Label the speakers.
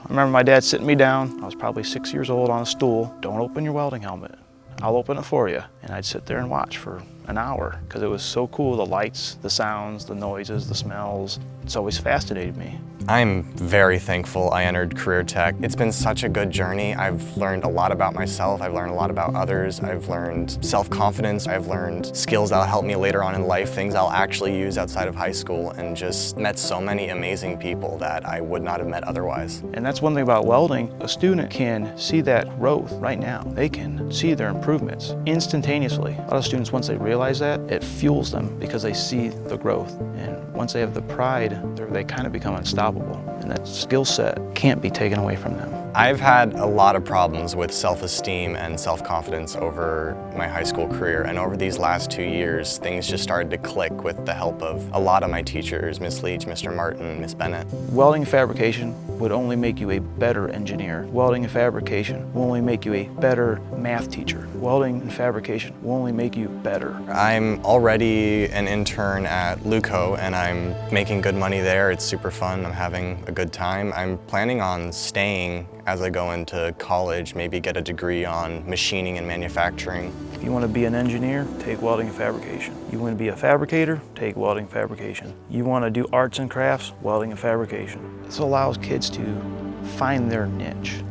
Speaker 1: I remember my dad sitting me down. I was probably 6 years old on a stool. Don't open your welding helmet. I'll open it for you. And I'd sit there and watch for an hour because it was so cool, the lights, the sounds, the noises, the smells. It's always fascinated me.
Speaker 2: I'm very thankful I entered career tech. It's been such a good journey. I've learned a lot about myself. I've learned a lot about others. I've learned self-confidence. I've learned skills that'll help me later on in life, things I'll actually use outside of high school, and just met so many amazing people that I would not have met otherwise.
Speaker 1: And that's one thing about welding. A student can see that growth right now. They can see their improvements instantaneously. A lot of students, once they realize that, it fuels them because they see the growth. And once they have the pride, they kind of become unstoppable. And that skill set can't be taken away from them.
Speaker 2: I've had a lot of problems with self-esteem and self-confidence over my high school career, and over these last 2 years, things just started to click with the help of a lot of my teachers, Miss Leach, Mr. Martin, Miss Bennett.
Speaker 1: Welding and fabrication would only make you a better engineer. Welding and fabrication will only make you a better math teacher. Welding and fabrication will only make you better.
Speaker 2: I'm already an intern at LUCO, and I'm making good money there. It's super fun. I'm having a good time. I'm planning on staying as I go into college, maybe get a degree on machining and manufacturing.
Speaker 1: If you want to be an engineer, take welding and fabrication. You want to be a fabricator, take welding and fabrication. You want to do arts and crafts, welding and fabrication. This allows kids to find their niche.